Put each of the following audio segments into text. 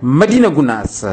Madina Gunas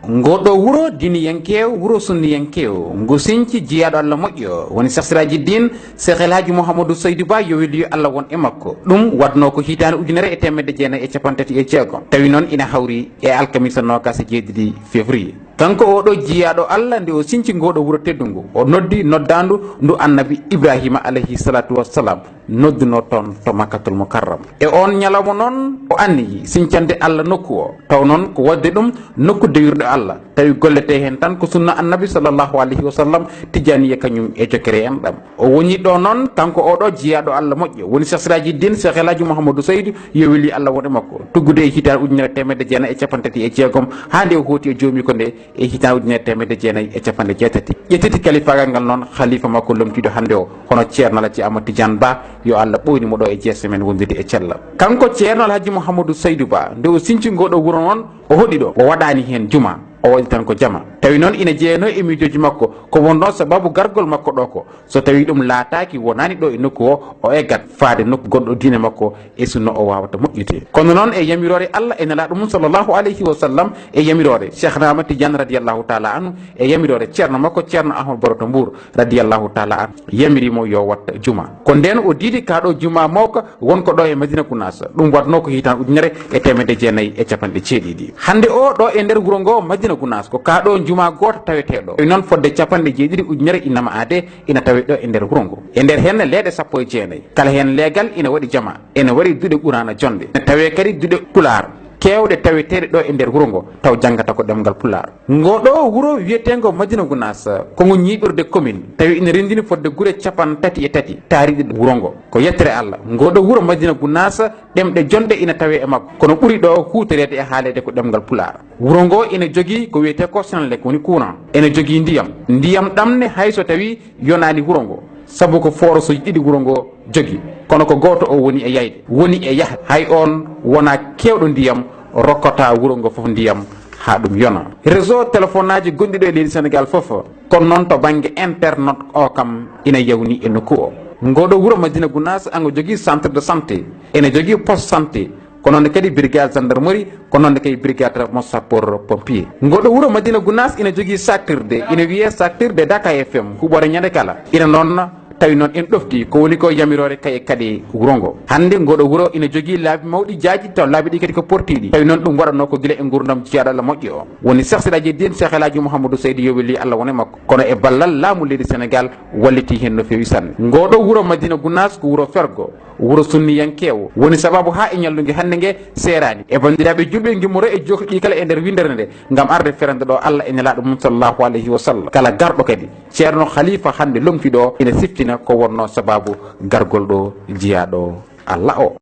ngoɗo wuro dini yankew wuro sunni yankew ngo sinci jiyaɗo Allah moƴƴo woni sahsiraji din Cheikh El Hadji Mouhamadou Seydou Ba yo welliyo Allah won e makko ɗum wadno ko hitande ujunere e temedde jeenayyi e capantati e jeegom tawi noon ina hawri e alkamisa nogas e jeeɗiɗi février kanko oɗo jiyaɗo Allah nde o sinci ngoɗo wuro teddungu o noddi noddandu ndu annabi Ibrahima alayhi salatu wassalam nodduno toon to Makkatul Mukarram e on ñalawma noon o anniyi sincande Allah nokku o taw noon ko wadde ɗum nokku dewirɗo Allah tawi gollete hen tan ko sunna annabi sallllahu alayhi wa sallam tijaniye kañum e jokere en ɗam o woni ɗo noon kanko oɗo jiyaɗo Allah moƴƴo woni sahsiraji din Cheikh El Hadji Mouhamadou Seydou yo welli Allah won e makko tuggude e hitande ujunere temedde jeenayyi e capantati e jeegom ha nde o hooti e joomi ko nde e hitande ujunere temedde jeenayyi e capanɗe jeetati ƴettiti kalifagal ngal noon khalifa makko lomtiɗo hande o hono ceerno Alhaji Amadou Tidiane Ba yo Allah ɓoynimo ɗo e jeese men wondude e cellal kanko ceerno Alhaji Mouhamadou Seydou Ba nde o sinci ngoɗo wuro noon o hoɗi ɗo o waɗani hen juma o waɗi tan ko jama tawi noon ina jeeyano e miijoji makko ko wonno sababu gargol makko ɗo ko so tawi ɗum laataki wonani ɗo e nokku o eggat faade nokku gonɗo diine makko e sunno o wawata moƴƴude kono noon e yamirore Allah e nelaɗo mum sallllahu alayhi wa sallam e yamirore Cheikh Ahmad Tidiane radiallahu taala anhu e yamirore ceerno makko ceerno Ahmad Boroto Mbour radiallahu taala anhu yamirimo yo watta juma ko nden o diidi kaɗo juma mawka wonko ɗo e Madina Gounass ɗum watno ko hitan ujunere e temedde jeenayyi e capanɗe jeeɗiɗi hande o ɗo e nder wuuro ngo Madina Gounass ko kaɗo juma goto taweteɗo e noon fodde capanɗe jeeɗiɗi ujunere innama ade ina tawe ɗo e nder wuuro ngo e nder hen leeɗe sappo e jeenayyi kala hen leegal ina waɗi jama ene waɗi duuɗe ɓurana jonde ene tawe kadi duuɗe pular kewɗe taweteɗe ɗo e nder wuuro ngo taw janggata ko ɗemgal pular ngoɗo wuuro wiyetego Madina Gounass kongo ñiɓirde commune tawi ina rendini fodde guure capantati e tati taariɗe wuuro ngo ko yettere Allah ngoɗo wuuro Madina Gounass ɗemɗe jonde ina tawe e makko kono ɓuuri ɗo hutorede e haalede ko ɗemgal pular wuuro ngo ina jogui ko wiyete ko Senelec woni courant ene jogui ndiyam ɗamne hayso tawi yonani wuuro ngo saabu ko forage uji ɗiɗi wuuro ngo jogui kono ko goto o woni e yayde woni e yahde hay on wona kewɗo ndiyam rokkata wuuro ngo foof ndiyam ha ɗum yona réseau téléphone aji gonɗiɗo e leydi Sénégal foof kono noon to banggue internet o kam ina yawni e nokku o ngoɗo wuuro Madina Gounass ango jogui centre de santé ene jogui poste santé ko noon kadi brigade gendarmerie ko noon kadi brigade mo sapeur pompier ngoɗo wuuro Madina Gounass ina jogui saktirde ina wiye saktirde Daka FM huɓore ñande kala ina noon tawi noon en ɗofti ko woni ko yamirore kaye kadi wuuro ngo hande ngoɗo wuuro ina jogui laabi mawɗi jaaji taw laabi ɗi kadi ko portiɗi tawi noon ɗum waɗatno ko guila e gurdam jiyaɗo Allah moƴƴi o woni sahsiraji din Cheikh El Hadji Mouhamadou Seydou yo welli Allah wone makko kono e ballal laamu leydi Sénégal walliti hen no fewi sanne ngoɗo wuuro Madina Gounass ko wuuro fergo wuuro sunni yankewo woni sababu ha e ñallugue hande ngue serani e bandiraɓe julɓe guimmoro e jokɗi kala e nder windere nde gam arde ferande ɗo Allah e nelaɗo mum sallllahu alayhi wa sallam kala garɗo kadi ceerno khalifa hande lomtiɗo ina siftina ko wonno sababu gargol ɗo jiyaɗo Allah o